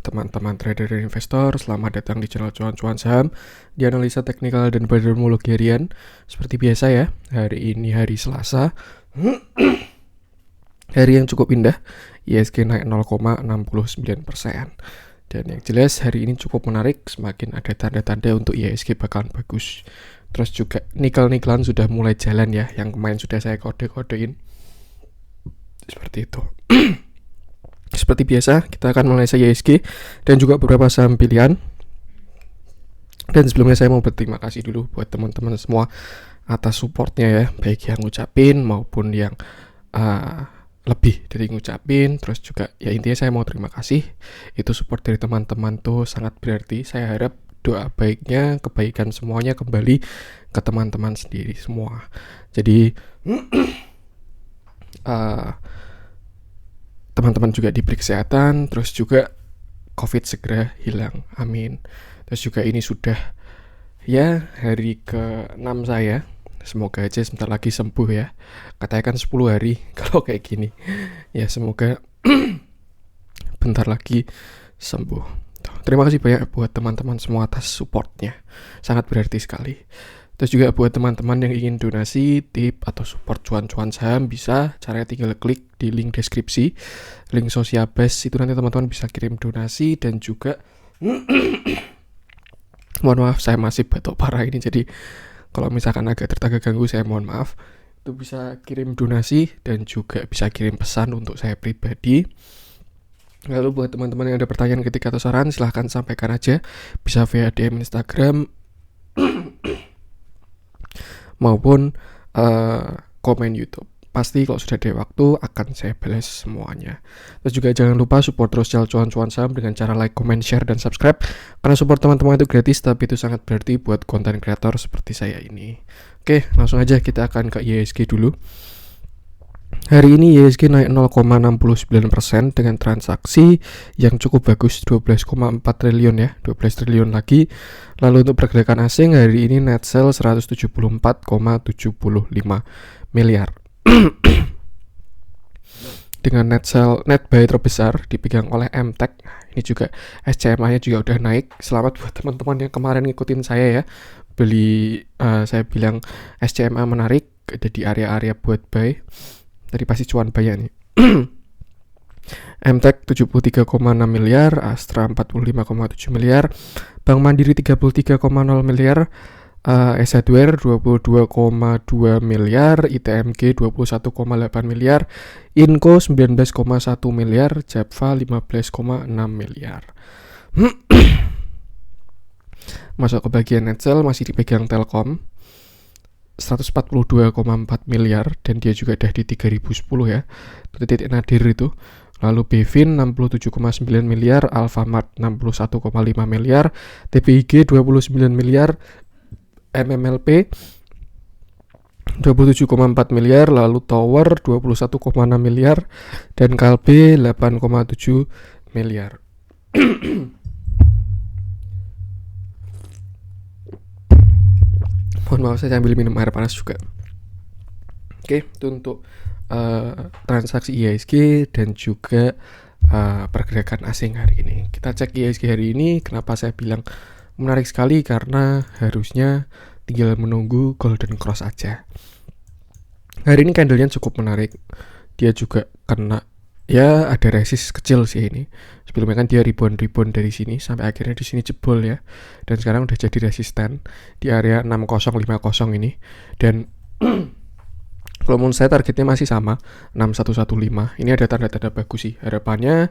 teman-teman trader dan investor. Selamat datang di channel Cuan-Cuan Saham, di analisa teknikal dan badarmologi harian. Seperti biasa ya, hari ini hari Selasa, hari yang cukup indah. IHSG naik 0,69%. Dan yang jelas hari ini cukup menarik, semakin ada tanda-tanda untuk IHSG bakalan bagus. Terus juga nikel-nikelan sudah mulai jalan ya, yang kemarin sudah saya kode-kodein. Seperti itu. Seperti biasa, kita akan menganalisa IHSG dan juga beberapa saham pilihan. Dan sebelumnya saya mau berterima kasih dulu buat teman-teman semua atas supportnya ya, baik yang ngucapin maupun yang lebih dari ngucapin. Terus juga ya intinya saya mau terima kasih. Itu support dari teman-teman tuh sangat berarti. Saya harap doa baiknya, kebaikan semuanya kembali ke teman-teman sendiri semua. Jadi teman-teman juga diberi kesehatan, terus juga COVID segera hilang, amin. Terus juga ini sudah ya hari ke-6 saya, semoga aja sebentar lagi sembuh ya. Katanya kan 10 hari kalau kayak gini. Ya semoga bentar lagi sembuh. Terima kasih banyak buat teman-teman semua atas supportnya, sangat berarti sekali. Terus juga buat teman-teman yang ingin donasi, tip, atau support cuan-cuan saham, bisa caranya tinggal klik di link deskripsi, link Sosiabase, itu nanti teman-teman bisa kirim donasi. Dan juga mohon maaf saya masih batuk parah ini, jadi kalau misalkan agak terganggu saya mohon maaf. Itu bisa kirim donasi dan juga bisa kirim pesan untuk saya pribadi. Lalu buat teman-teman yang ada pertanyaan, kritik atau saran, silahkan sampaikan aja, bisa via DM Instagram maupun komen YouTube. Pasti kalau sudah ada waktu akan saya balas semuanya. Terus juga jangan lupa support terus channel Cuan-Cuan Saham dengan cara like, comment, share, dan subscribe. Karena support teman-teman itu gratis, tapi itu sangat berarti buat konten kreator seperti saya ini. Oke, langsung aja kita akan ke IHSG dulu. Hari ini IHSG naik 0,69% dengan transaksi yang cukup bagus, 12,4 triliun ya, 12 triliun lagi. Lalu untuk pergerakan asing hari ini net sell 174,75 miliar. Dengan net buy terbesar dipegang oleh MTech. Ini juga SCMA-nya juga udah naik. Selamat buat teman-teman yang kemarin ngikutin saya ya. Saya bilang SCMA menarik, ada di area-area buat buy. Tadi pasti cuan banyak nih. MTech 73,6 miliar, Astra 45,7 miliar, Bank Mandiri 33,0 miliar, S Hardware 22,2 miliar, ITMG 21,8 miliar, Inco 19,1 miliar, Japfa 15,6 miliar. Masuk ke bagian net sell, masih dipegang Telkom 142,4 miliar, dan dia juga udah di 3010 ya, itu titik nadir itu. Lalu Bevin 67,9 miliar, Alfamart 61,5 miliar, TPIG 29 miliar, MMLP 27,4 miliar, lalu Tower 21,6 miliar, dan Kalbe 8,7 miliar. Mohon maaf saya sambil minum air panas juga. Oke, itu untuk transaksi IHSG dan juga pergerakan asing hari ini. Kita cek IHSG hari ini. Kenapa saya bilang menarik sekali? Karena harusnya tinggal menunggu golden cross aja. Hari ini candle-nya cukup menarik. Dia juga kena ya, ada resist kecil sih ini. Sebelumnya kan dia rebound dari sini sampai akhirnya di sini jebol ya. Dan sekarang udah jadi resisten di area 6050 ini. Dan kalau menurut saya targetnya masih sama 6115. Ini ada tanda-tanda bagus sih. Harapannya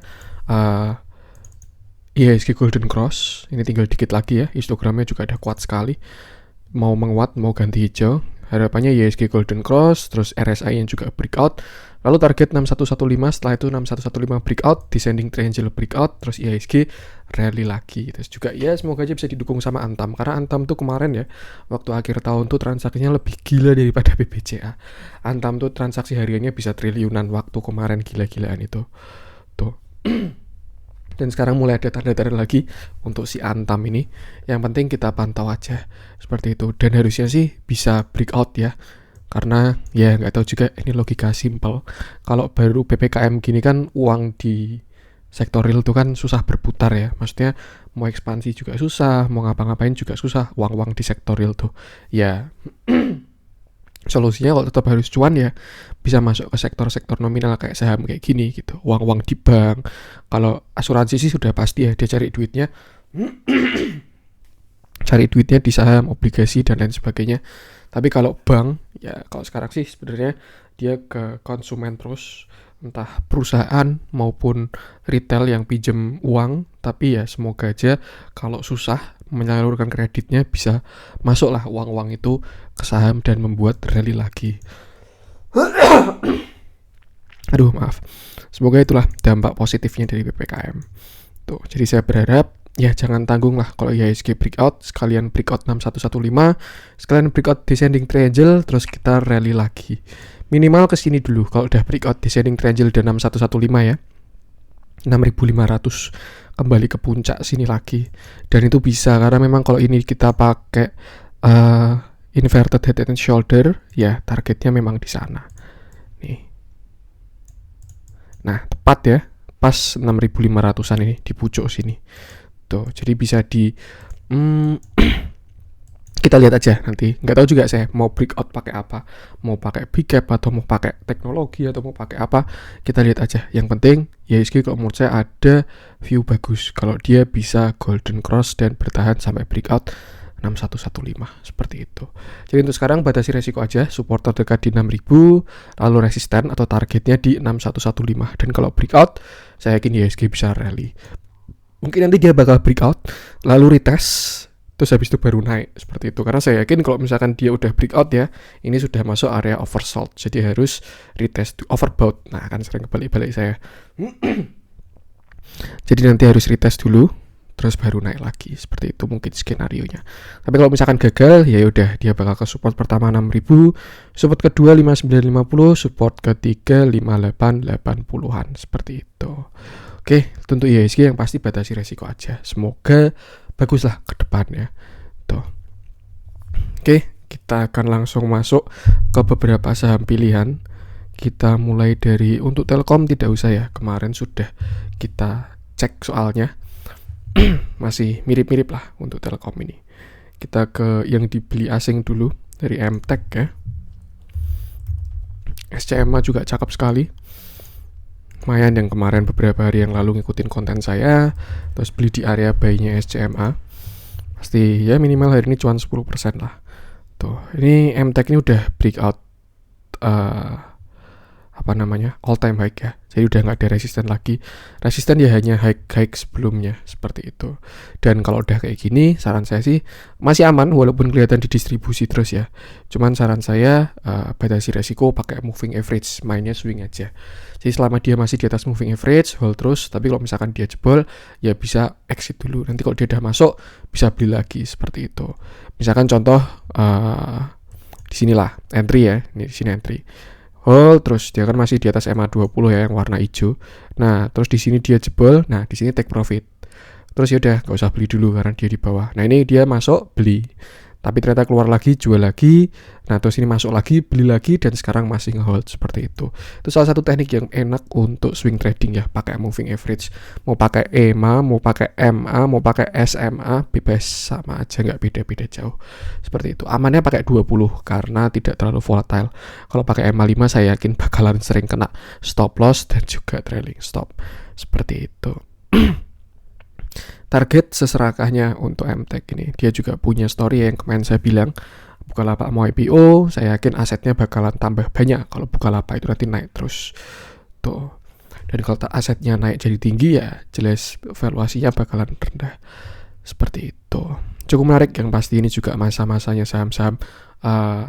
IHSG golden cross. Ini tinggal dikit lagi ya. Histogramnya juga ada kuat sekali. Mau menguat, mau ganti hijau. Harapannya IHSG golden cross, terus RSI yang juga breakout. Lalu target 6115, setelah itu 6115 breakout, descending triangle breakout, terus IHSG rally lagi. Terus juga ya semoga aja bisa didukung sama Antam, karena Antam tuh kemarin ya, waktu akhir tahun tuh transaksinya lebih gila daripada BBCA. Antam tuh transaksi hariannya bisa triliunan waktu kemarin, gila-gilaan itu. Tuh. Dan sekarang mulai ada tanda-tanda lagi untuk si Antam ini. Yang penting kita pantau aja seperti itu. Dan harusnya sih bisa breakout ya. Karena ya nggak tahu juga, ini logika simple. Kalau baru PPKM gini kan uang di sektor real itu kan susah berputar ya, maksudnya mau ekspansi juga susah, mau ngapa-ngapain juga susah, uang-uang di sektor real tuh ya. Solusinya kalau tetap harus cuan ya bisa masuk ke sektor-sektor nominal kayak saham kayak gini gitu, uang-uang di bank. Kalau asuransi sih sudah pasti ya, dia cari duitnya di saham, obligasi dan lain sebagainya. Tapi kalau bank ya, kalau sekarang sih sebenarnya dia ke konsumen terus, entah perusahaan maupun retail yang pinjem uang. Tapi ya semoga aja kalau susah menyalurkan kreditnya bisa masuklah uang-uang itu ke saham dan membuat rally lagi. Aduh maaf. Semoga itulah dampak positifnya dari PPKM. Tuh, jadi saya berharap ya jangan tanggung lah kalau IHSG breakout, sekalian breakout 6115, sekalian breakout descending triangle, terus kita rally lagi. Minimal ke sini dulu kalau udah breakout descending triangle dan 6115 ya. 6500 kembali ke puncak sini lagi. Dan itu bisa karena memang kalau ini kita pakai inverted head and shoulder ya, targetnya memang di sana. Nih. Nah, tepat ya. Pas 6500-an ini di pucuk sini. Tuh, jadi bisa di kita lihat aja nanti. Nggak tahu juga saya mau breakout pakai apa, mau pakai big cap atau mau pakai teknologi atau mau pakai apa, kita lihat aja. Yang penting IHSG kalau menurut saya ada view bagus kalau dia bisa golden cross dan bertahan sampai breakout 6115 seperti itu. Jadi untuk sekarang batasi resiko aja, support terdekat di 6000, lalu resisten atau targetnya di 6115. Dan kalau breakout, saya yakin IHSG bisa rally. Mungkin nanti dia bakal breakout, lalu retest, terus habis itu baru naik seperti itu. Karena saya yakin kalau misalkan dia udah breakout ya, ini sudah masuk area oversold, jadi harus retest to overbought. Nah, kan sering kebalik-balik saya. Jadi nanti harus retest dulu, terus baru naik lagi. Seperti itu mungkin skenario-nya. Tapi kalau misalkan gagal, ya udah dia bakal ke support pertama 6000, support kedua 5950, support ketiga 5880-an seperti itu. Oke, tentu IHSG yang pasti batasi resiko aja. Semoga baguslah ke depannya. Tuh. Oke, kita akan langsung masuk ke beberapa saham pilihan. Kita mulai dari untuk Telkom tidak usah ya. Kemarin sudah kita cek soalnya. Masih mirip-mirip lah untuk Telkom ini. Kita ke yang dibeli asing dulu dari MTech ya. SCMA juga cakep sekali. Lumayan yang kemarin beberapa hari yang lalu ngikutin konten saya, terus beli di area buy-nya SCMA. Pasti ya minimal hari ini cuan 10% lah. Tuh, ini MTech ini udah breakout all time high ya. Jadi udah nggak ada resisten lagi. Resisten ya hanya high sebelumnya seperti itu. Dan kalau udah kayak gini, saran saya sih masih aman walaupun kelihatan di distribusi terus ya. Cuman saran saya batasi resiko pakai moving average, mainnya swing aja. Jadi selama dia masih di atas moving average, hold terus. Tapi kalau misalkan dia jebol, ya bisa exit dulu. Nanti kalau dia udah masuk, bisa beli lagi seperti itu. Misalkan contoh di sinilah entry ya, ini di sini entry. Hold terus, dia kan masih di atas MA20 ya yang warna hijau. Nah, terus di sini dia jebol, nah di sini take profit. Terus ya udah enggak usah beli dulu karena dia di bawah. Nah, ini dia masuk beli. Tapi ternyata keluar lagi, jual lagi. Nah, terus ini masuk lagi, beli lagi dan sekarang masih nge-hold seperti itu. Itu salah satu teknik yang enak untuk swing trading ya, pakai moving average. Mau pakai EMA, mau pakai MA, mau pakai SMA, bebas sama aja, nggak beda-beda jauh. Seperti itu. Amannya pakai 20 karena tidak terlalu volatile. Kalau pakai MA5 saya yakin bakalan sering kena stop loss dan juga trailing stop. Seperti itu. Target seserakahnya untuk MTech ini, dia juga punya story yang kemarin saya bilang Bukalapak mau IPO, saya yakin asetnya bakalan tambah banyak kalau Bukalapak itu nanti naik terus tuh. Dan kalau asetnya naik jadi tinggi ya jelas valuasinya bakalan rendah seperti itu. Cukup menarik, yang pasti ini juga masa-masanya saham-saham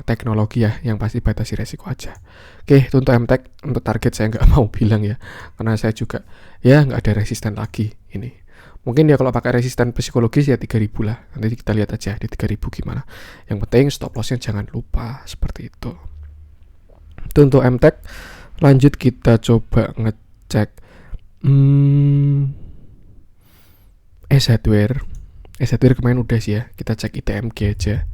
teknologi ya, yang pasti batasi resiko aja. Oke, untuk MTech, untuk target saya nggak mau bilang ya, karena saya juga ya nggak ada resisten lagi ini. Mungkin ya kalau pakai resisten psikologis ya 3000 lah. Nanti kita lihat aja di 3000 gimana. Yang penting stop lossnya jangan lupa seperti itu. Itu untuk MTech. Lanjut kita coba ngecek S Hardware. S Hardware kemarin udah sih ya. Kita cek ITMG aja.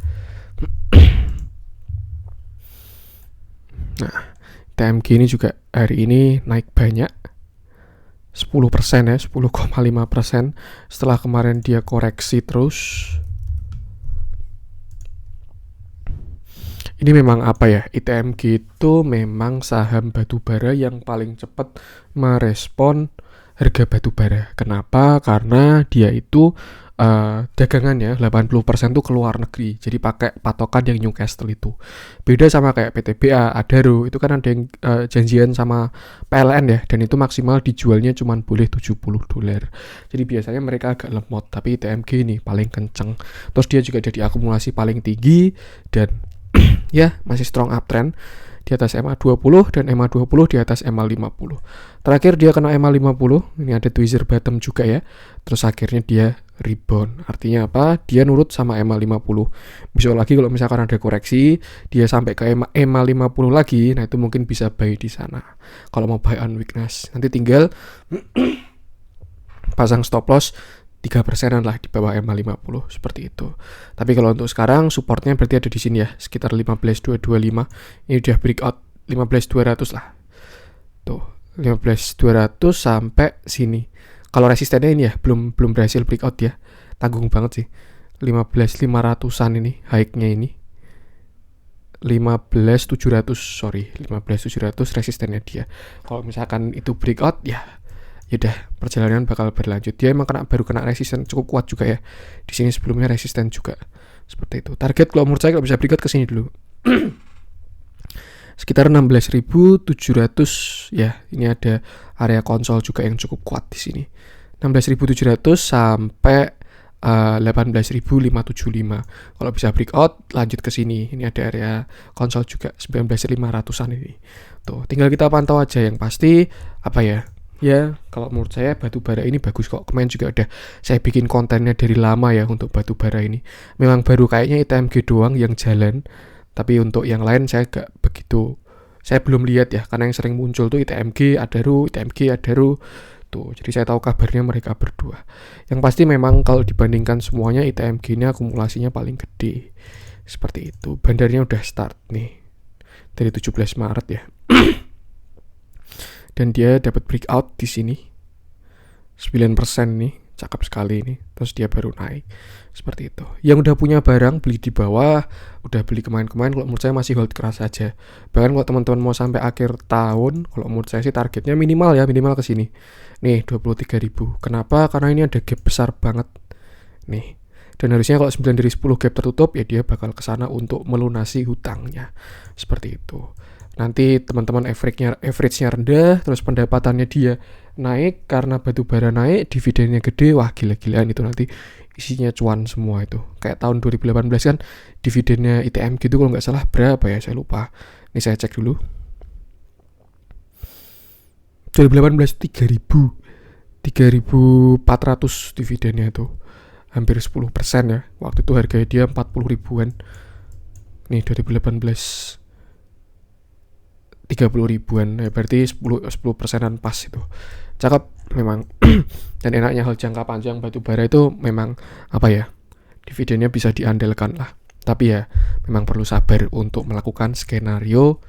Nah, ITMG ini juga hari ini naik banyak. 10% ya, 10,5% setelah kemarin dia koreksi terus. Ini memang apa ya, ITMG itu memang saham batubara yang paling cepat merespon harga batubara. Kenapa? Karena dia itu dagangannya 80% tuh keluar negeri. Jadi pakai patokan yang Newcastle itu. Beda sama kayak PTBA, Adaro, itu kan ada yang janjian sama PLN ya, dan itu maksimal dijualnya cuma boleh $70. Jadi biasanya mereka agak lemot, tapi ITMG ini paling kenceng. Terus dia juga jadi akumulasi paling tinggi dan ya masih strong uptrend di atas MA20 dan MA20 di atas MA50. Terakhir dia kena MA50, ini ada tweezer bottom juga ya. Terus akhirnya dia rebound. Artinya apa? Dia nurut sama MA50. Besok lagi kalau misalkan ada koreksi, dia sampai ke MA50 lagi, nah itu mungkin bisa buy di sana. Kalau mau buy on weakness, nanti tinggal pasang stop loss 3%-an lah di bawah MA50 seperti itu. Tapi kalau untuk sekarang supportnya berarti ada di sini ya, sekitar 15.225. Ini udah breakout 15.200 lah. Tuh, 15.200 sampai sini. Kalau resistennya ini ya belum berhasil breakout ya. Tanggung banget sih. 15.500-an ini high-nya ini. 15.700 resistennya dia. Kalau misalkan itu breakout ya udah perjalanan bakal berlanjut. Dia emang baru kena resisten cukup kuat juga ya. Di sini sebelumnya resisten juga. Seperti itu. Target kalau menurut saya kalau bisa breakout ke sini dulu. Sekitar 16.700 ya. Ini ada area konsol juga yang cukup kuat di sini. 16.700 sampai 18.575. Kalau bisa breakout lanjut ke sini. Ini ada area konsol juga 19.500-an ini. Tuh, tinggal kita pantau aja. Yang pasti apa ya? Ya, kalau menurut saya batubara ini bagus kok. Kemarin juga udah saya bikin kontennya dari lama ya untuk batubara ini. Memang baru kayaknya ITMG doang yang jalan. Tapi untuk yang lain saya gak begitu. Saya belum lihat ya, karena yang sering muncul tuh ITMG, Adaro. Tuh, jadi saya tahu kabarnya mereka berdua. Yang pasti memang kalau dibandingkan semuanya ITMG ini akumulasinya paling gede. Seperti itu. Bandarnya udah start nih. Dari 17 Maret ya. Dan dia dapat breakout di sini 9% nih, cakep sekali ini. Terus dia baru naik seperti itu. Yang udah punya barang beli di bawah, udah beli kemarin-kemarin, kalau menurut saya masih hold keras aja. Bahkan kalau teman-teman mau sampai akhir tahun, kalau menurut saya sih targetnya minimal ke sini. Nih 23.000. Kenapa? Karena ini ada gap besar banget. Nih. Dan harusnya kalau 9 dari 10 gap tertutup ya dia bakal ke sana untuk melunasi hutangnya. Seperti itu. Nanti teman-teman average-nya rendah, terus pendapatannya dia naik karena batubara naik, dividennya gede, wah gila-gilaan itu nanti isinya cuan semua itu. Kayak tahun 2018 kan dividennya ITM gitu kalau nggak salah berapa ya, saya lupa. Ini saya cek dulu. 2018 3.400 dividennya itu. Hampir 10% ya. Waktu itu harganya dia 40 ribuan. Nih 2018 30 ribuan ya, berarti 10%-an pas itu. Cakep memang. Dan enaknya hal jangka panjang batubara itu memang apa ya, dividennya bisa diandalkan lah. Tapi ya memang perlu sabar untuk melakukan skenario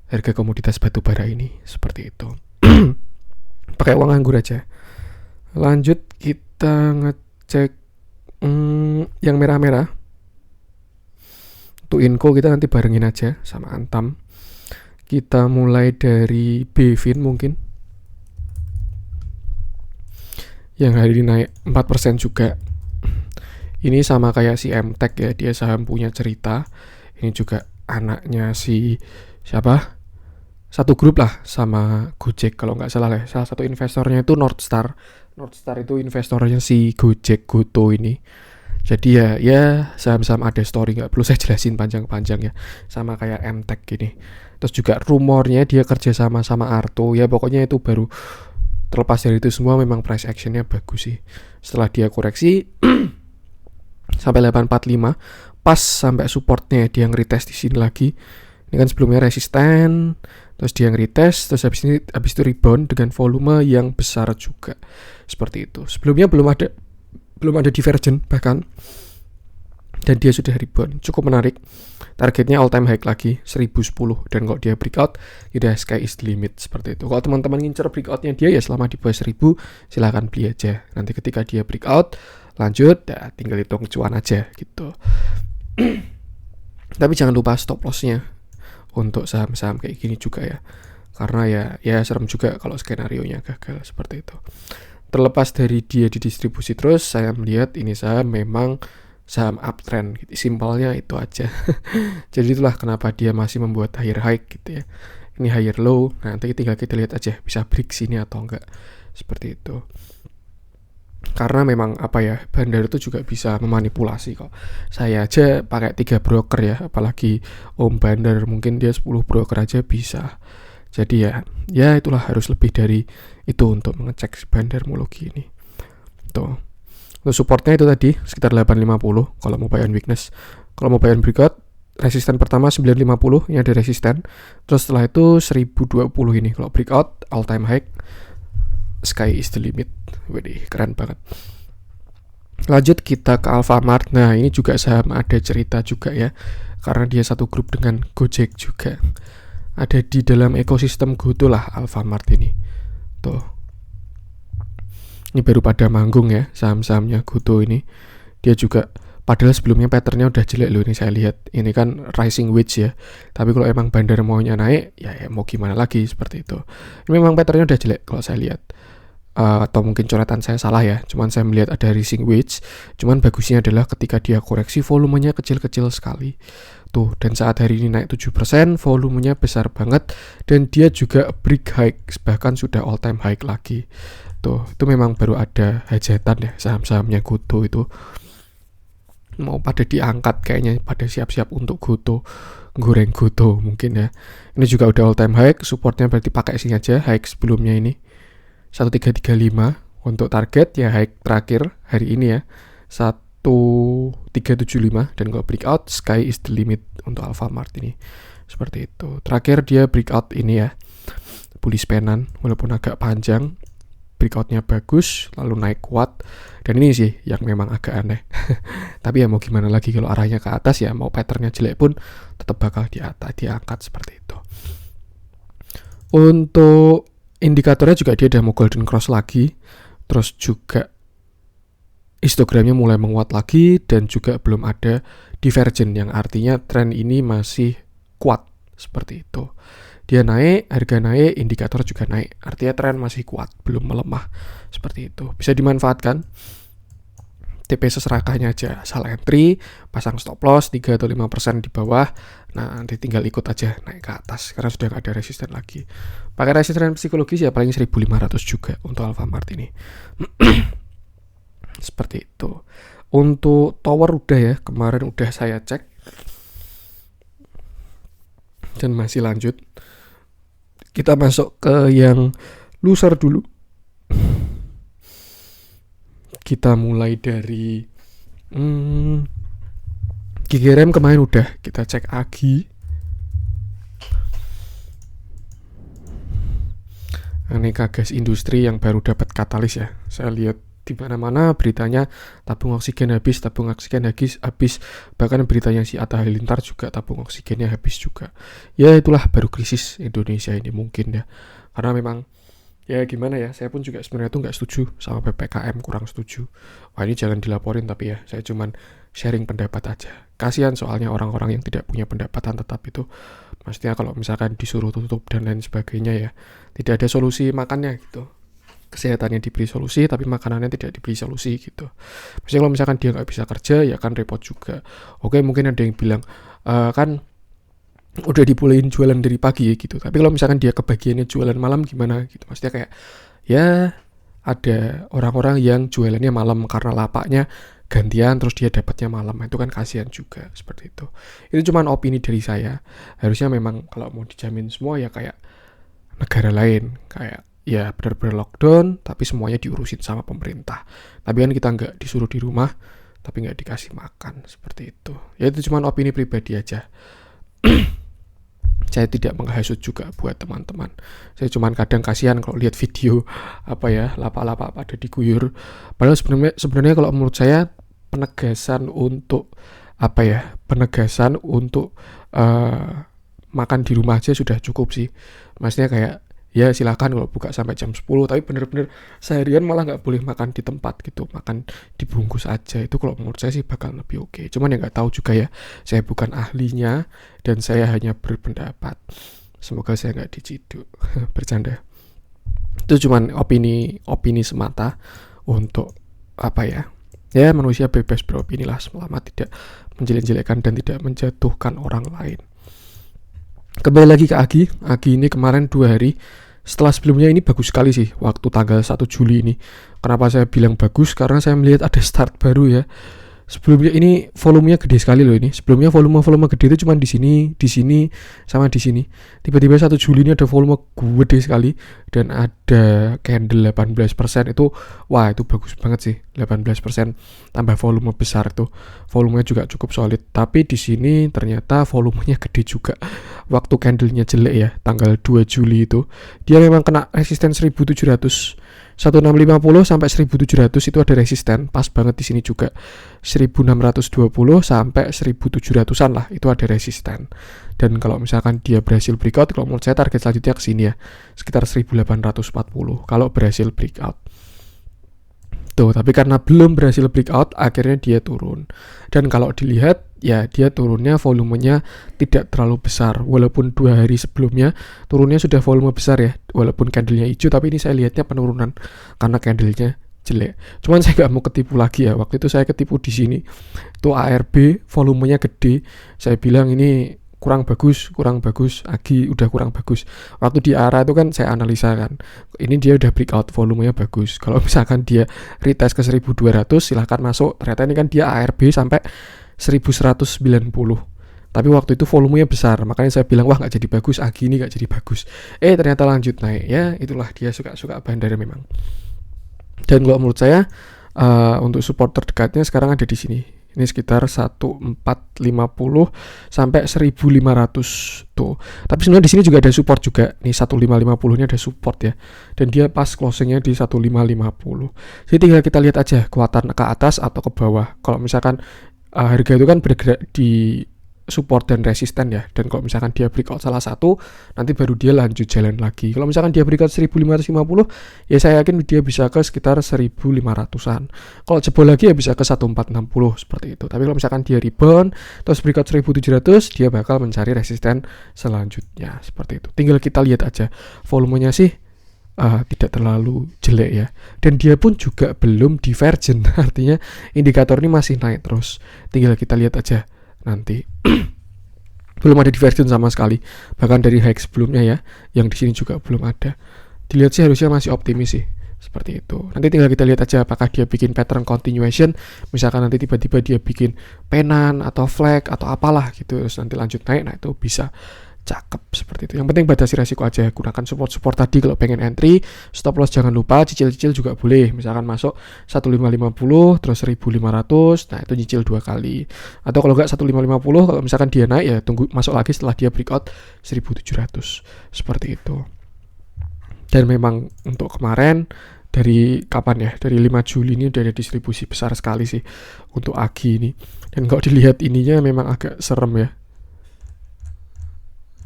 harga komoditas batubara ini seperti itu. Pakai uang anggur aja. Lanjut kita ngecek yang merah-merah. Untuk Inco kita nanti barengin aja sama Antam. Kita mulai dari Bevin mungkin. Yang hari ini naik 4% juga. Ini sama kayak si MTech ya, dia saham punya cerita. Ini juga anaknya si siapa? Satu grup lah sama Gojek kalau nggak salah ya. Salah satu investornya itu Northstar. Northstar itu investornya si Gojek Goto ini. Jadi ya saham-saham ada story, nggak perlu saya jelasin panjang-panjang ya. Sama kayak MTech gini. Terus juga rumornya dia kerja sama Arto. Ya pokoknya itu baru, terlepas dari itu semua memang price actionnya bagus sih. Setelah dia koreksi sampai 845, pas sampai supportnya dia nge-retest di sini lagi. Ini kan sebelumnya resisten, terus dia nge-retest, terus habis itu rebound dengan volume yang besar juga. Seperti itu. Sebelumnya belum ada divergent bahkan. dan dia sudah rebound, cukup menarik. Targetnya all time high lagi 1010, dan kalau dia breakout udah sky is the limit seperti itu. Kalau teman-teman ngincer breakoutnya dia ya selama di bawah 1000 silahkan beli aja. Nanti ketika dia breakout lanjut ya tinggal hitung cuan aja gitu. Tapi jangan lupa stop lossnya untuk saham-saham kayak gini juga ya, karena ya serem juga kalau skenarionya gagal seperti itu. Terlepas dari dia didistribusi terus, saya melihat ini saham memang saham uptrend gitu. Simpelnya itu aja. Jadi itulah kenapa dia masih membuat higher high gitu ya. Ini higher low, nah, nanti tinggal kita lihat aja bisa break sini atau enggak. Seperti itu. Karena memang bandar itu juga bisa memanipulasi kok. Saya aja pakai 3 broker ya, apalagi Om Bandar mungkin dia 10 broker aja bisa. Jadi ya itulah harus lebih dari itu untuk mengecek bandarmologi ini. Tuh. Untuk supportnya itu tadi sekitar 850 kalau mau buy on weakness. Kalau mau buy on breakout, resisten pertama 950, ini ada resisten. Terus setelah itu 1020 ini kalau breakout all time high, sky is the limit. Widih, keren banget. Lanjut kita ke Alfamart. Nah, ini juga saham ada cerita juga ya, karena dia satu grup dengan Gojek juga. Ada di dalam ekosistem GoTo lah Alfamart ini. Tuh. Ini baru pada manggung ya saham-sahamnya GoTo ini. Dia juga padahal sebelumnya patternnya udah jelek loh, ini saya lihat. Ini kan rising wedge ya. Tapi kalau emang bandar maunya naik ya mau gimana lagi seperti itu. Ini memang patternnya udah jelek kalau saya lihat. Atau mungkin coretan saya salah ya. Cuman saya melihat ada rising wedge. Cuman bagusnya adalah ketika dia koreksi volumenya kecil-kecil sekali. Tuh, dan saat hari ini naik 7%, volumenya besar banget dan dia juga break high, bahkan sudah all time high lagi. Tuh, itu memang baru ada hajatan ya saham-sahamnya GoTo itu. Mau pada diangkat kayaknya, pada siap-siap untuk GoTo, goreng GoTo mungkin ya. Ini juga udah all time high, supportnya berarti pakai sini aja high sebelumnya ini 1335 untuk target ya high terakhir hari ini ya 1375, dan kalau breakout sky is the limit untuk Alfamart ini seperti itu. Terakhir dia breakout ini ya bullish penan walaupun agak panjang, breakoutnya bagus lalu naik kuat, dan ini sih yang memang agak aneh. Tapi ya mau gimana lagi, kalau arahnya ke atas ya mau patternnya jelek pun tetap bakal diangkat seperti itu. Untuk indikatornya juga dia udah mau golden cross lagi, terus juga histogramnya mulai menguat lagi, dan juga belum ada divergen yang artinya tren ini masih kuat seperti itu. Dia naik, harga naik, indikator juga naik, artinya tren masih kuat, belum melemah seperti itu. Bisa dimanfaatkan. TP seserakahnya aja, asal entry, pasang stop loss 3 atau 5% di bawah. Nah, nanti tinggal ikut aja naik ke atas karena sudah nggak ada resisten lagi. Pakai resisten psikologis ya paling 1.500 juga untuk Alfamart ini. Seperti itu. Untuk tower udah ya, kemarin udah saya cek dan masih lanjut. Kita masuk ke yang loser dulu. Kita mulai dari GGRM kemarin udah kita cek Agi. Aneka gas industri yang baru dapat katalis ya. Saya lihat di mana-mana beritanya tabung oksigen habis, bahkan beritanya si Atta Halilintar juga tabung oksigennya habis juga. Ya itulah baru krisis Indonesia ini mungkin ya. Karena memang ya gimana ya, saya pun juga sebenarnya tuh nggak setuju sama PPKM, kurang setuju. Wah ini jangan dilaporin, tapi ya saya cuman sharing pendapat aja. Kasihan soalnya orang-orang yang tidak punya pendapatan tetap itu. Maksudnya kalau misalkan disuruh tutup dan lain sebagainya ya, tidak ada solusi makannya gitu. Kesehatannya diberi solusi, tapi makanannya tidak diberi solusi gitu. Maksudnya kalau misalkan dia nggak bisa kerja, ya kan repot juga. Oke, mungkin ada yang bilang, kan udah dibolehin jualan dari pagi gitu. Tapi kalau misalkan dia kebagiannya jualan malam gimana gitu. Maksudnya kayak ya ada orang-orang yang jualannya malam karena lapaknya gantian terus dia dapatnya malam. Itu kan kasihan juga seperti itu. Itu cuma opini dari saya. Harusnya memang kalau mau dijamin semua ya kayak negara lain, kayak ya benar-benar lockdown tapi semuanya diurusin sama pemerintah. Tapi kan kita nggak disuruh di rumah tapi nggak dikasih makan seperti itu. Ya itu cuma opini pribadi aja. Saya tidak menghasut juga buat teman-teman. Saya cuma kadang kasihan kalau lihat video lapak-lapak pada diguyur. Padahal sebenarnya kalau menurut saya penegasan untuk penegasan untuk makan di rumah aja sudah cukup sih. Maksudnya kayak ya silakan kalau buka sampai jam 10, tapi bener-bener seharian malah nggak boleh makan di tempat gitu, makan dibungkus aja. Itu kalau menurut saya sih bakal lebih oke. Cuman ya nggak tahu juga ya, saya bukan ahlinya dan saya hanya berpendapat. Semoga saya nggak diciduk. Bercanda. Itu cuman opini semata untuk ya manusia bebas beropini lah selama tidak menjelek-jelekan dan tidak menjatuhkan orang lain. Kembali lagi ke Agi ini kemarin 2 hari setelah sebelumnya ini bagus sekali sih waktu tanggal 1 Juli ini. Kenapa saya bilang bagus? Karena saya melihat ada start baru ya. Sebelumnya ini volumenya gede sekali loh ini. Sebelumnya volume gede itu cuma di sini, sama di sini. Tiba-tiba 1 Juli ini ada volume gede sekali dan ada candle 18%. Itu wah, itu bagus banget sih. 18% tambah volume besar tuh. Volumenya juga cukup solid. Tapi di sini ternyata volumenya gede juga. Waktu candlenya jelek ya, tanggal 2 Juli itu, dia memang kena resisten 1700. 1650 sampai 1700 itu ada resisten, pas banget di sini juga 1620 sampai 1700-an lah itu ada resisten. Dan kalau misalkan dia berhasil breakout, kalau menurut saya target selanjutnya ke sini ya, sekitar 1840 kalau berhasil breakout. Tuh, tapi karena belum berhasil breakout, akhirnya dia turun. Dan kalau dilihat, ya dia turunnya volumenya tidak terlalu besar. Walaupun 2 hari sebelumnya turunnya sudah volume besar ya. Walaupun candlenya hijau, tapi ini saya lihatnya penurunan karena candlenya jelek. Cuman saya nggak mau ketipu lagi ya. Waktu itu saya ketipu di sini. Itu ARB, volumenya gede. Saya bilang ini kurang bagus, Agi udah kurang bagus. Waktu di ARA itu kan saya analisa kan, ini dia udah breakout, volumenya bagus. Kalau misalkan dia retest ke 1200 silahkan masuk. Ternyata ini kan dia ARB sampai 1190. Tapi waktu itu volumenya besar, makanya saya bilang wah nggak jadi bagus, Agi ini nggak jadi bagus. Ternyata lanjut naik ya, itulah dia suka bandar memang. Dan kalau menurut saya untuk support terdekatnya sekarang ada di sini. Ini sekitar 1450 sampai 1500 tuh. Tapi sebenarnya di sini juga ada support juga. Nih 1550-nya ada support ya. Dan dia pas closingnya di 1550. Jadi tinggal kita lihat aja kekuatan ke atas atau ke bawah. Kalau misalkan harga itu kan bergerak di support dan resisten ya. Dan kalau misalkan dia breakout salah satu, nanti baru dia lanjut jalan lagi. Kalau misalkan dia breakout 1550, ya saya yakin dia bisa ke sekitar 1500-an. Kalau jebol lagi ya bisa ke 1460 seperti itu. Tapi kalau misalkan dia rebound terus breakout 1700, dia bakal mencari resisten selanjutnya seperti itu. Tinggal kita lihat aja. Volumenya sih tidak terlalu jelek ya. Dan dia pun juga belum divergent. Artinya indikator ini masih naik terus. Tinggal kita lihat aja nanti. Belum ada divergent sama sekali, bahkan dari high sebelumnya ya, yang di sini juga belum ada. Dilihat sih harusnya masih optimis sih, seperti itu. Nanti tinggal kita lihat aja apakah dia bikin pattern continuation, misalkan nanti tiba-tiba dia bikin penan atau flag atau apalah gitu, terus nanti lanjut naik, nah itu bisa cakep seperti itu. Yang penting batasi resiko aja, gunakan support tadi kalau pengen entry, stop loss jangan lupa, cicil juga boleh. Misalkan masuk 1550 terus 1500, nah itu nyicil 2 kali. Atau kalau enggak 1550, kalau misalkan dia naik ya tunggu masuk lagi setelah dia breakout 1700. Seperti itu. Dan memang untuk kemarin dari kapan ya? Dari 5 Juli ini udah ada distribusi besar sekali sih untuk Agi ini. Dan kalau dilihat ininya memang agak serem ya.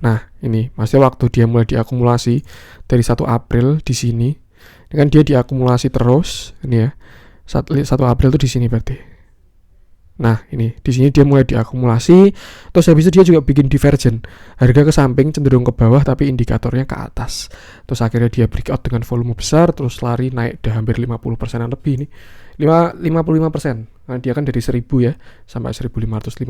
Nah, ini maksudnya waktu dia mulai diakumulasi dari 1 April di sini. Ini kan dia diakumulasi terus, ini ya. 1 April itu di sini berarti. Nah, ini di sini dia mulai diakumulasi, terus habis itu dia juga bikin divergent. Harga ke samping cenderung ke bawah tapi indikatornya ke atas. Terus akhirnya dia breakout dengan volume besar, terus lari naik udah hampir 50%-an lebih nih. 55%. Nah, dia kan dari 1000 ya sampai 1550.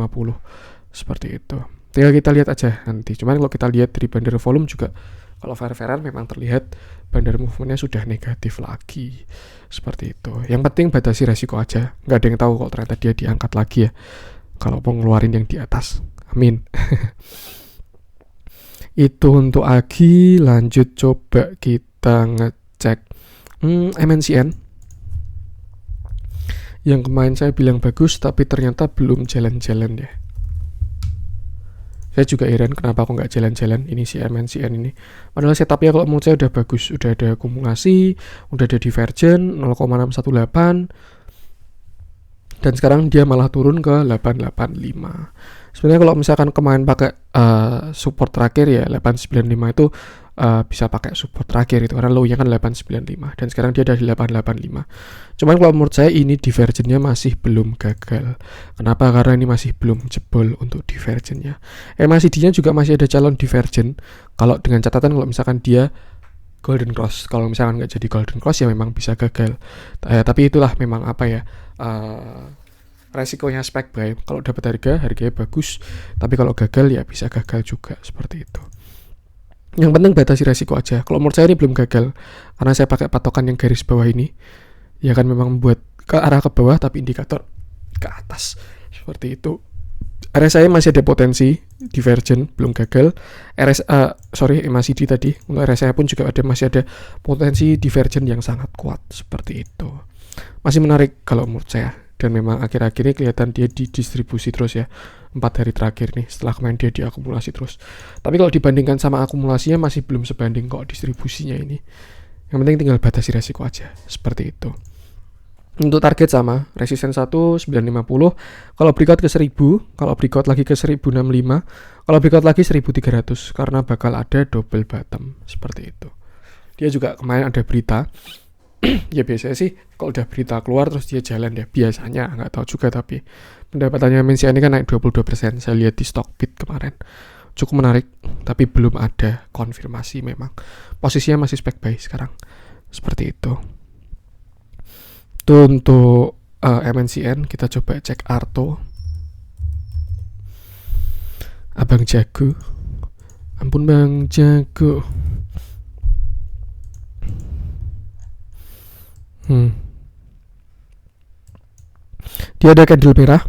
Seperti itu. Tinggal kita lihat aja nanti. Cuman kalau kita lihat dari bandar volume juga, kalau fair-fairan memang terlihat bandar movementnya sudah negatif lagi. Seperti itu. Yang penting batasi resiko aja. Nggak ada yang tahu kalau ternyata dia diangkat lagi ya. Kalau mau ngeluarin yang di atas. Amin. Itu untuk Agi. Lanjut coba kita ngecek MNCN. Yang kemarin saya bilang bagus, tapi ternyata belum jalan-jalan ya. Saya juga heran kenapa aku nggak jalan-jalan ini si MNCN ini. Padahal setupnya kalau menurut saya udah bagus, udah ada akumulasi, udah ada divergent 0,618. dan sekarang dia malah turun ke 885. Sebenarnya kalau misalkan kemarin pakai support terakhir ya 895 itu bisa pakai support terakhir itu karena low-nya kan 895 dan sekarang dia ada di 885. Cuman kalau menurut saya ini divergennya masih belum gagal. Kenapa? Karena ini masih belum jebol untuk divergennya. MACD-nya juga masih ada calon divergen. Kalau dengan catatan kalau misalkan dia golden cross, kalau misalkan nggak jadi golden cross ya memang bisa gagal. Tapi itulah memang apa ya, resikonya spek buy. Kalau dapat harganya bagus, tapi kalau gagal ya bisa gagal juga seperti itu. Yang penting batasi resiko aja. Kalau menurut saya ini belum gagal karena saya pakai patokan yang garis bawah ini. Ya kan memang membuat ke arah ke bawah tapi indikator ke atas. Seperti itu. RSI masih ada potensi divergen, belum gagal. MACD tadi. Untuk RSI pun juga masih ada potensi divergen yang sangat kuat seperti itu. Masih menarik kalau menurut saya. Dan memang akhir-akhir ini kelihatan dia didistribusi terus ya. 4 hari terakhir nih setelah kemarin dia diakumulasi terus. Tapi kalau dibandingkan sama akumulasinya masih belum sebanding kok distribusinya ini. Yang penting tinggal batasi resiko aja. Seperti itu. Untuk target sama, resisten 1 950, kalau breakout ke 1000, kalau breakout lagi ke 1065, kalau breakout lagi 1300 karena bakal ada double bottom seperti itu. Dia juga kemarin ada berita. Ya biasanya sih kalau udah berita keluar terus dia jalan ya biasanya, nggak tahu juga, tapi pendapatannya MNCA ini kan naik 22%. Saya lihat di Stockbit kemarin cukup menarik, tapi belum ada konfirmasi. Memang posisinya masih spek buy sekarang seperti itu. Itu untuk MNCN. Kita coba cek Arto. Abang Jago, ampun Bang Jago. Dia ada candle merah.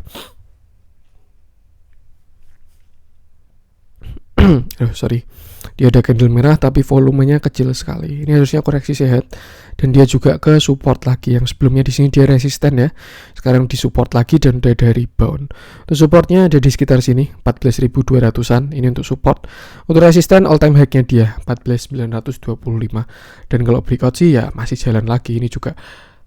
Dia ada candle merah tapi volumenya kecil sekali. Ini harusnya koreksi sehat. Dan dia juga ke support lagi. Yang sebelumnya di sini dia resisten ya. Sekarang di support lagi dan udah ada rebound. Untuk supportnya ada di sekitar sini 14.200an. Ini untuk support. Untuk resisten all time high-nya dia 14.925. Dan kalau breakout sih ya masih jalan lagi. Ini juga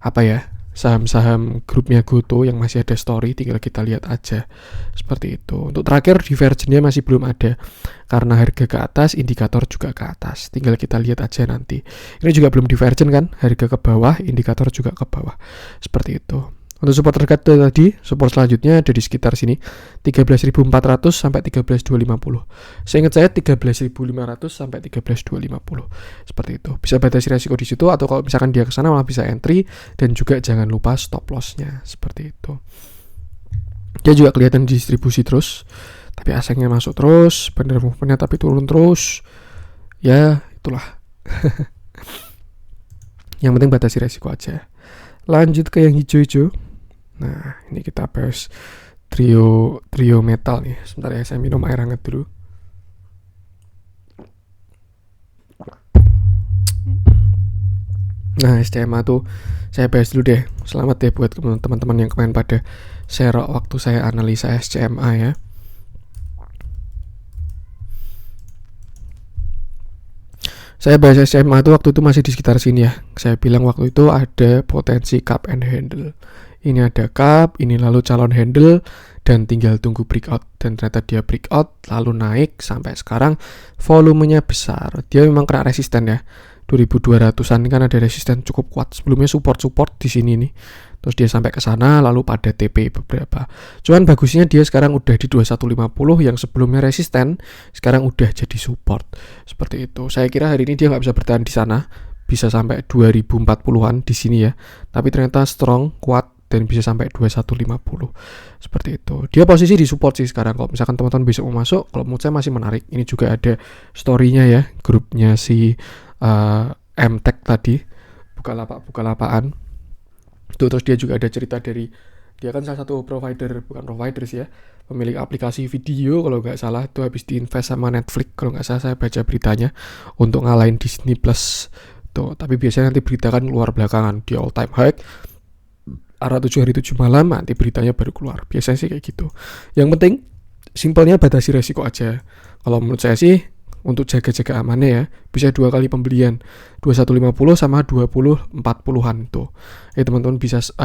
apa ya, saham-saham grupnya Goto yang masih ada story, tinggal kita lihat aja seperti itu. Untuk terakhir divergennya masih belum ada karena harga ke atas, indikator juga ke atas, tinggal kita lihat aja nanti. Ini juga belum divergen kan, harga ke bawah, indikator juga ke bawah seperti itu. Untuk support terdekat tadi, support selanjutnya ada di sekitar sini 13.400 sampai 13.250. Seingat saya 13.500 sampai 13.250. Seperti itu. Bisa batasi resiko di situ atau kalau misalkan dia ke sana malah bisa entry dan juga jangan lupa stop loss-nya seperti itu. Dia juga kelihatan distribusi terus, tapi asengnya masuk terus, bandar movement-nya tapi turun terus. Ya, itulah. Yang penting batasi resiko aja. Lanjut ke yang hijau-hijau. Nah, ini kita bahas trio metal nih. Sebentar ya, saya minum air hangat dulu. Nah, SCMA tuh saya bahas dulu deh. Selamat deh buat teman-teman yang kemarin pada share waktu saya analisa SCMA ya. Saya bahas SCMA tuh waktu itu masih di sekitar sini ya. Saya bilang waktu itu ada potensi cup and handle. Ini ada cup, ini lalu calon handle, dan tinggal tunggu breakout. Dan ternyata dia breakout, lalu naik sampai sekarang volumenya besar. Dia memang kena resisten ya, 2200-an kan ada resisten cukup kuat. Sebelumnya support di sini nih. Terus dia sampai ke sana, lalu pada TP beberapa. Cuman bagusnya dia sekarang udah di 2150 yang sebelumnya resisten, sekarang udah jadi support. Seperti itu. Saya kira hari ini dia nggak bisa bertahan di sana, bisa sampai 2040-an di sini ya. Tapi ternyata strong, kuat, dan bisa sampai 2150 seperti itu. Dia posisi di support sih sekarang. Kalau misalkan teman-teman besok mau masuk, kalau menurut saya masih menarik. Ini juga ada story-nya ya, grupnya si MTech tadi, Bukalapakan. Tuh, terus dia juga ada cerita dari, dia kan salah satu bukan provider sih ya, pemilik aplikasi video kalau nggak salah, itu habis diinvest sama Netflix kalau nggak salah, saya baca beritanya, untuk ngalahin Disney Plus tuh. Tapi biasanya nanti berita kan keluar belakangan, dia all time high arah 7 hari 7 malam, nanti beritanya baru keluar. Biasanya sih kayak gitu. Yang penting simpelnya batasi resiko aja. Kalau menurut saya sih untuk jaga-jaga amannya ya, bisa 2 kali pembelian 2150 sama 2040-an tuh. Teman-teman bisa 50%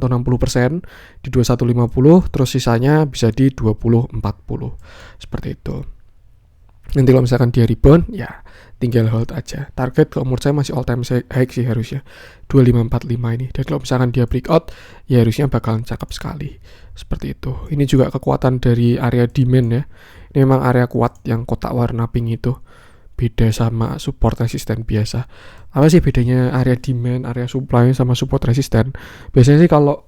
atau 60% di 2150, terus sisanya bisa di 2040 seperti itu. Nanti kalau misalkan dia rebound ya tinggal hold aja. Target kalau menurut saya masih all time high sih harusnya 2545 ini. Dan kalau misalkan dia breakout ya harusnya bakalan cakep sekali. Seperti itu. Ini juga kekuatan dari area demand ya. Ini memang area kuat yang kotak warna pink itu. Beda sama support resisten biasa. Apa sih bedanya area demand, area supply sama support resisten? Biasanya sih kalau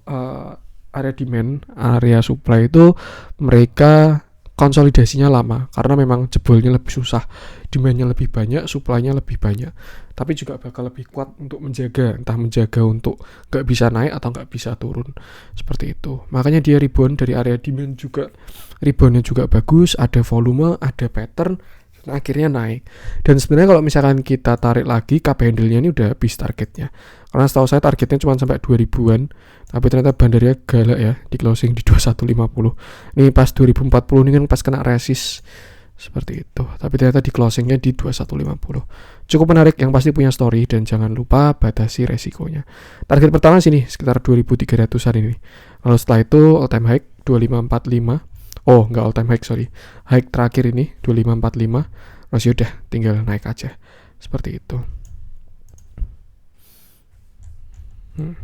area demand, area supply itu mereka konsolidasinya lama karena memang jebolnya lebih susah, demandnya lebih banyak, supply-nya lebih banyak, tapi juga bakal lebih kuat untuk menjaga, entah menjaga untuk nggak bisa naik atau nggak bisa turun, seperti itu. Makanya dia rebound dari area demand juga, reboundnya juga bagus, ada volume, ada pattern, dan akhirnya naik. Dan sebenarnya kalau misalkan kita tarik lagi, cup handle-nya ini udah habis targetnya, karena setahu saya targetnya cuma sampai 2000-an, tapi ternyata bandarnya galak ya, di closing di 2150. Ini pas 2040 ini kan pas kena resist seperti itu, tapi ternyata di closingnya di 2150. Cukup menarik, yang pasti punya story, dan jangan lupa batasi resikonya. Target pertama sini sekitar 2300-an ini. Lalu setelah itu all time high 2545. Oh, enggak all time high, sorry. High terakhir ini 2545. Terus yaudah tinggal naik aja. Seperti itu.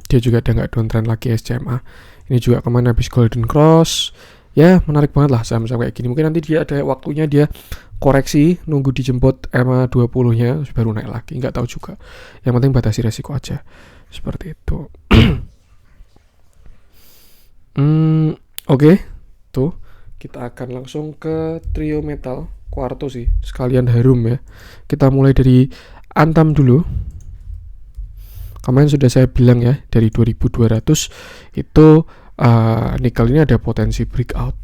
Dia juga udah nggak downtrend lagi SCMA. Ini juga kemana habis golden cross. Ya menarik banget lah saham-saham kayak gini. Mungkin nanti dia ada waktunya dia koreksi, nunggu dijemput EMA 20-nya baru naik lagi. Nggak tahu juga. Yang penting batasi resiko aja. Seperti itu. Oke. Tuh kita akan langsung ke trio metal kuarto sih. Sekalian harum ya. Kita mulai dari Antam dulu. Kemarin sudah saya bilang ya, dari 2200 itu nikel ini ada potensi breakout.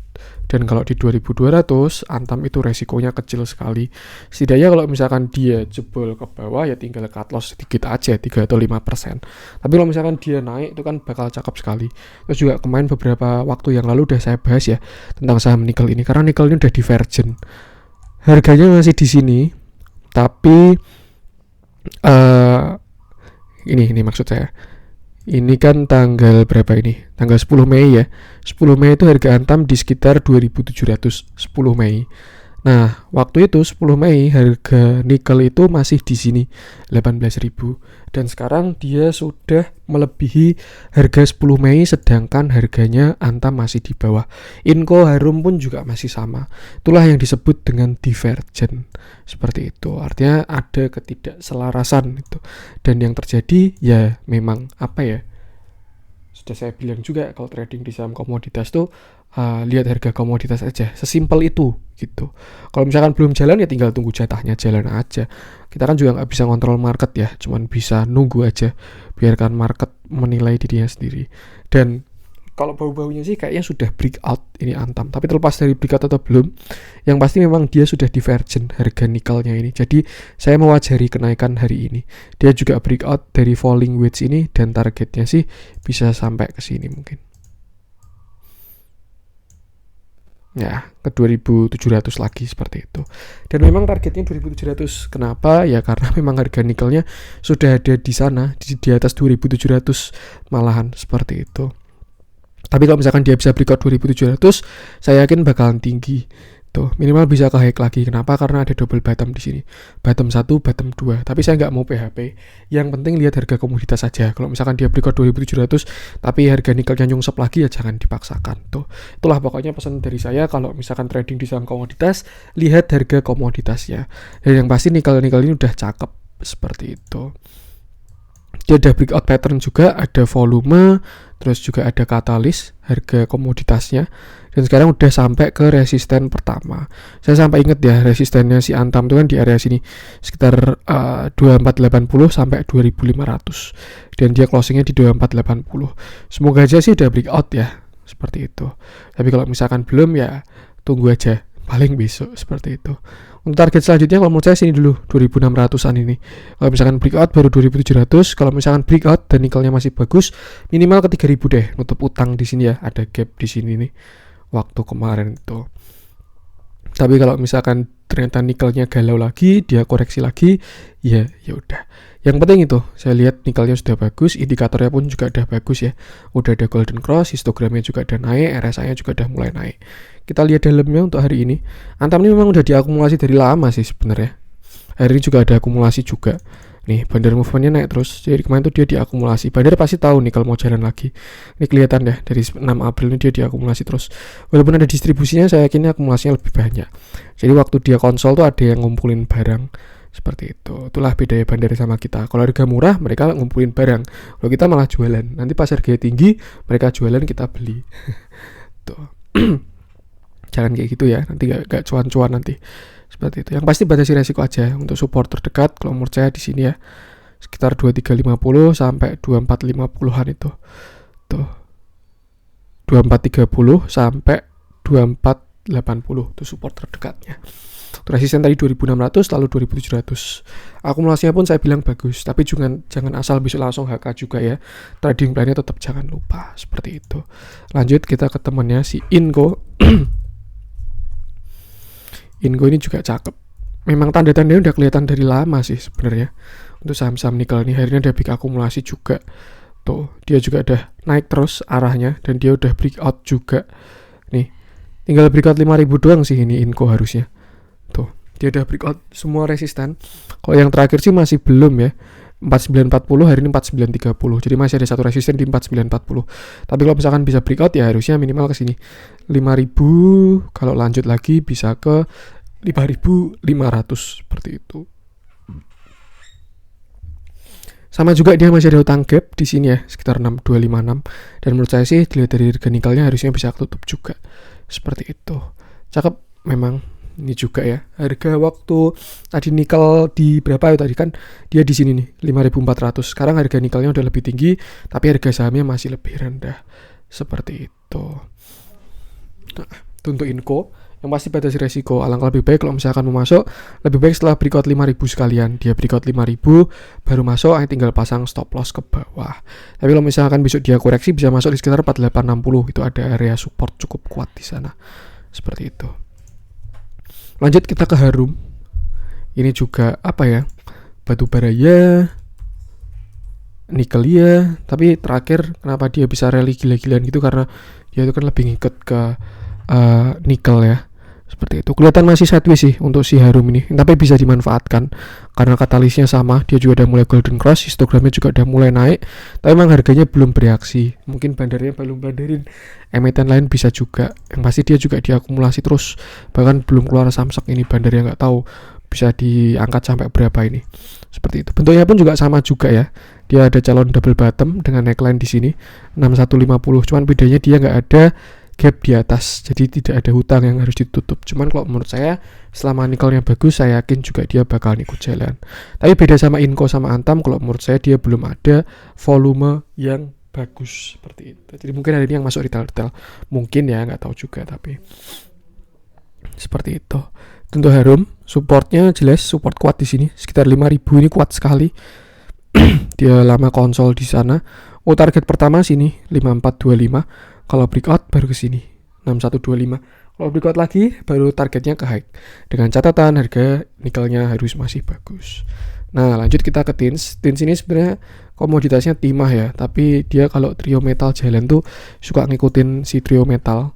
Dan kalau di 2200 Antam itu resikonya kecil sekali. Setidaknya kalau misalkan dia jebol ke bawah ya tinggal cut loss sedikit aja, 3 atau 5%. Tapi kalau misalkan dia naik itu kan bakal cakep sekali. Terus juga kemarin beberapa waktu yang lalu udah saya bahas ya tentang saham nikel ini, karena nikel ini udah divergent. Harganya masih di sini, tapi ini maksud saya. Ini kan tanggal berapa ini? Tanggal 10 Mei ya. 10 Mei itu harga Antam di sekitar 2700 10 Mei. Nah, waktu itu 10 Mei harga nikel itu masih di sini 18.000, dan sekarang dia sudah melebihi harga 10 Mei sedangkan harganya Antam masih di bawah. Inco Harum pun juga masih sama. Itulah yang disebut dengan divergent. Seperti itu. Artinya ada ketidakselarasan itu. Dan yang terjadi ya memang apa ya? Sudah saya bilang juga kalau trading di saham komoditas tuh lihat harga komoditas aja, sesimpel itu gitu. Kalau misalkan belum jalan ya tinggal tunggu jatahnya jalan aja. Kita kan juga nggak bisa kontrol market ya, cuman bisa nunggu aja, biarkan market menilai dirinya sendiri. Dan kalau bau-baunya sih kayaknya sudah breakout ini Antam, tapi terlepas dari breakout atau belum, yang pasti memang dia sudah divergent harga nikelnya ini. Jadi saya mewajari kenaikan hari ini. Dia juga breakout dari falling wedge ini, dan targetnya sih bisa sampai ke sini mungkin. Ya, ke 2700 lagi seperti itu. Dan memang targetnya 2700. Kenapa? Ya karena memang harga nikelnya sudah ada di sana, di atas 2700 malahan seperti itu. Tapi kalau misalkan dia bisa breakout 2700, saya yakin bakalan tinggi. Tuh, minimal bisa ke high lagi. Kenapa? Karena ada double bottom di sini. Bottom 1, bottom 2. Tapi saya nggak mau PHP. Yang penting lihat harga komoditas saja. Kalau misalkan dia breakout 2700, tapi harga nikelnya nyungsep lagi ya jangan dipaksakan. Tuh, itulah pokoknya pesan dari saya kalau misalkan trading di saham komoditas, lihat harga komoditasnya. Dan yang pasti nikel-nikel ini udah cakep seperti itu. Dia ada breakout pattern juga, ada volume, terus juga ada katalis harga komoditasnya, dan sekarang udah sampai ke resisten pertama. Saya sampai inget ya, resistennya si Antam itu kan di area sini sekitar 2480 sampai 2500, dan dia closingnya di 2480. Semoga aja sih udah breakout ya, seperti itu. Tapi kalau misalkan belum ya tunggu aja, paling besok seperti itu. Untuk target selanjutnya kalau menurut saya sini dulu 2600-an ini. Kalau misalkan breakout baru 2700, kalau misalkan breakout dan nikelnya masih bagus, minimal ke 3000 deh. Nutup utang di sini ya, ada gap di sini nih waktu kemarin itu. Tapi kalau misalkan ternyata nikelnya galau lagi, dia koreksi lagi, ya udah. Yang penting itu, saya lihat nikelnya sudah bagus, indikatornya pun juga udah bagus ya. Udah ada golden cross, histogramnya juga udah naik, RSI-nya juga udah mulai naik. Kita lihat dalamnya untuk hari ini. Antam ini memang udah diakumulasi dari lama sih sebenarnya. Hari ini juga ada akumulasi juga. Nih, bandar movementnya naik terus. Jadi kemarin tuh dia diakumulasi. Bandar pasti tahu nih kalau mau jalan lagi. Ini kelihatan ya, dari 6 April ini dia diakumulasi terus. Walaupun ada distribusinya, saya yakin akumulasinya lebih banyak. Jadi waktu dia konsol tuh ada yang ngumpulin barang. Seperti itu. Itulah bedanya bandar sama kita. Kalau harga murah, mereka ngumpulin barang. Kalau kita malah jualan. Nanti pas harga tinggi, mereka jualan, kita beli. Tuh. Jangan kayak gitu ya. Nanti gak cuan-cuan nanti. Seperti itu. Yang pasti batasi resiko aja. Untuk support terdekat kalau menurut saya di sini ya sekitar 2350 sampai 2450-an itu. Tuh. 2430 sampai 2480 itu support terdekatnya. Resisten tadi 2600 lalu 2700. Akumulasinya pun saya bilang bagus, tapi jangan asal besok langsung HK juga ya. Trading plan-nya tetap jangan lupa. Seperti itu. Lanjut kita ke temennya si Inco. Inco ini juga cakep. Memang tanda-tandanya udah kelihatan dari lama sih sebenarnya. Untuk saham-saham nikel ini hari ini ada big akumulasi juga. Tuh, dia juga udah naik terus arahnya dan dia udah breakout juga. Nih, tinggal breakout 5000 doang sih ini Inco harusnya. Tuh, dia udah breakout semua resisten. Kalau yang terakhir sih masih belum ya. 4940 hari ini 4930. Jadi masih ada satu resisten di 4940. Tapi kalau misalkan bisa breakout ya harusnya minimal ke sini 5000, kalau lanjut lagi bisa ke 5500 seperti itu. Sama juga dia masih ada utang gap di sini ya, sekitar 6256 dan menurut saya sih dilihat dari harga nikelnya harusnya bisa tutup juga. Seperti itu. Cakep memang. Ini juga ya, harga waktu tadi nikel di berapa ya tadi kan dia di sini nih 5400. Sekarang harga nikelnya udah lebih tinggi, tapi harga sahamnya masih lebih rendah. Seperti itu. Nah, untuk Inco yang pasti batasi resiko. Alangkah lebih baik kalau misalkan mau masuk, lebih baik setelah breakout 5000 sekalian. Dia breakout 5000 baru masuk, tinggal pasang stop loss ke bawah. Tapi kalau misalkan besok dia koreksi bisa masuk di sekitar 4860. Itu ada area support cukup kuat di sana. Seperti itu. Lanjut kita ke Harum. Ini juga apa ya? Batu bara ya, nikel ya. Tapi terakhir kenapa dia bisa rally gila-gilaan gitu, karena dia itu kan lebih ngikut ke nikel ya. Seperti itu. Kelihatan masih sideways sih untuk si Harum ini, tapi bisa dimanfaatkan karena katalisnya sama. Dia juga udah mulai golden cross, histogramnya juga udah mulai naik. Tapi memang harganya belum bereaksi. Mungkin bandarnya belum bandarin emiten lain, bisa juga. Yang pasti dia juga diakumulasi terus. Bahkan belum keluar samsak ini, bandarnya nggak tahu bisa diangkat sampai berapa ini. Seperti itu. Bentuknya pun juga sama juga ya. Dia ada calon double bottom dengan neckline di sini 6150. Cuman bedanya dia nggak ada gap di atas, jadi tidak ada hutang yang harus ditutup. Cuman kalau menurut saya selama nikelnya bagus, saya yakin juga dia bakal ikut jalan. Tapi beda sama Inco sama Antam, kalau menurut saya dia belum ada volume yang bagus seperti itu. Jadi mungkin hari ini yang masuk retail mungkin ya, nggak tahu juga, tapi seperti itu. Tentu Harum supportnya jelas, support kuat di sini sekitar 5000, ini kuat sekali. Dia lama konsol di sana. Target pertama sini 5425. Kalau breakout baru ke sini 6125. Kalau breakout lagi baru targetnya ke high. Dengan catatan harga nikelnya harus masih bagus. Nah, lanjut kita ke tins. Tins ini sebenarnya komoditasnya timah ya, tapi dia kalau trio metal jalan tuh suka ngikutin si trio metal.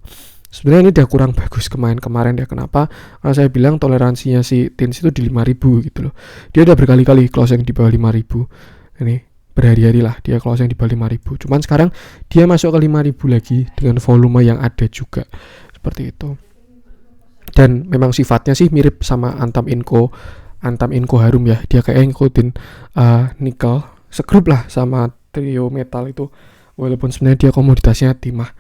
Sebenarnya ini udah kurang bagus kemarin ya. Kenapa? Karena saya bilang toleransinya si tins itu di 5000 gitu loh. Dia udah berkali-kali closing di bawah 5000. Ini berhari-hari lah dia closing di bawah 5000. Cuman sekarang dia masuk ke 5000 lagi dengan volume yang ada juga. Seperti itu. Dan memang sifatnya sih mirip sama Antam Inco Harum ya. Dia kayak ngikutin nikel, segrup lah sama trio metal itu. Walaupun sebenarnya dia komoditasnya timah.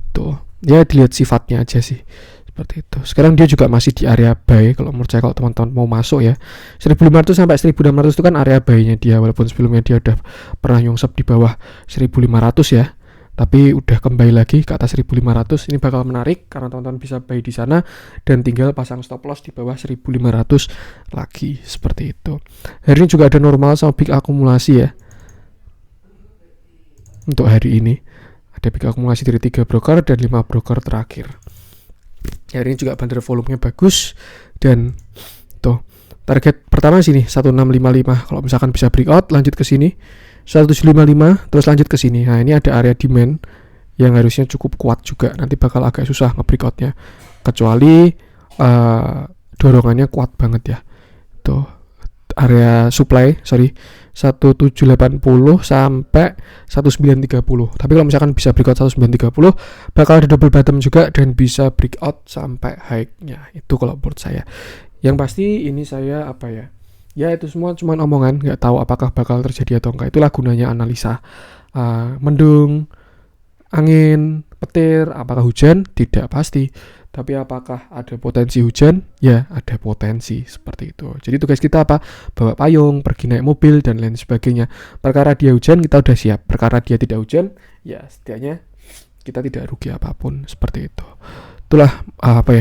Tuh, ya dilihat sifatnya aja sih. Seperti itu. Sekarang dia juga masih di area buy kalau menurut saya, kalau teman-teman mau masuk ya. 1500 sampai 1600 itu kan area buy-nya dia, walaupun sebelumnya dia udah pernah nyungsep di bawah 1500 ya. Tapi udah kembali lagi ke atas 1500. Ini bakal menarik karena teman-teman bisa buy di sana dan tinggal pasang stop loss di bawah 1500 lagi. Seperti itu. Hari ini juga ada normal sama big akumulasi ya. Untuk hari ini ada big akumulasi dari 3 broker dan 5 broker terakhir. Hari ini juga bandar volumenya bagus, dan tuh target pertama sini 1655. Kalau misalkan bisa breakout lanjut ke sini 1755, terus lanjut ke sini. Nah, ini ada area demand yang harusnya cukup kuat juga. Nanti bakal agak susah nge-breakoutnya, kecuali dorongannya kuat banget ya. Tuh area supply 1780 sampai 1930. Tapi kalau misalkan bisa breakout 1930, bakal ada double bottom juga dan bisa breakout sampai high-nya. Itu kalau menurut saya. Yang pasti ini saya ya itu semua cuma omongan, nggak tahu apakah bakal terjadi atau enggak. Itulah gunanya analisa. Mendung, angin, petir, apakah hujan? Tidak pasti. Tapi apakah ada potensi hujan? Ya, ada potensi seperti itu. Jadi tugas kita apa? Bawa payung, pergi naik mobil, dan lain sebagainya. Perkara dia hujan, kita udah siap. Perkara dia tidak hujan, ya setidaknya kita tidak rugi apapun. Seperti itu. Itulah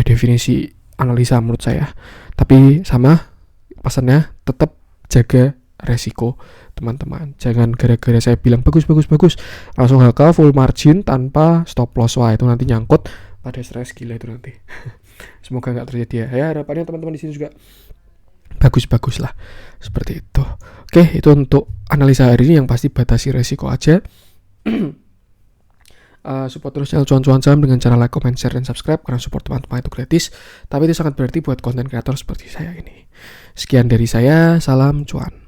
definisi analisa menurut saya. Tapi sama pesannya, tetap jaga resiko teman-teman. Jangan gara-gara saya bilang bagus langsung HK full margin tanpa stop loss. Wah, itu nanti nyangkut pada stres gila itu nanti. Semoga nggak terjadi ya. Ya, harapannya teman-teman di sini juga bagus lah. Seperti itu. Oke, itu untuk analisa hari ini. Yang pasti batasi resiko aja. Support terus channel cuan-cuan saham dengan cara like, comment, share, dan subscribe, karena support teman-teman itu gratis, tapi itu sangat berarti buat konten kreator seperti saya ini. Sekian dari saya, salam cuan.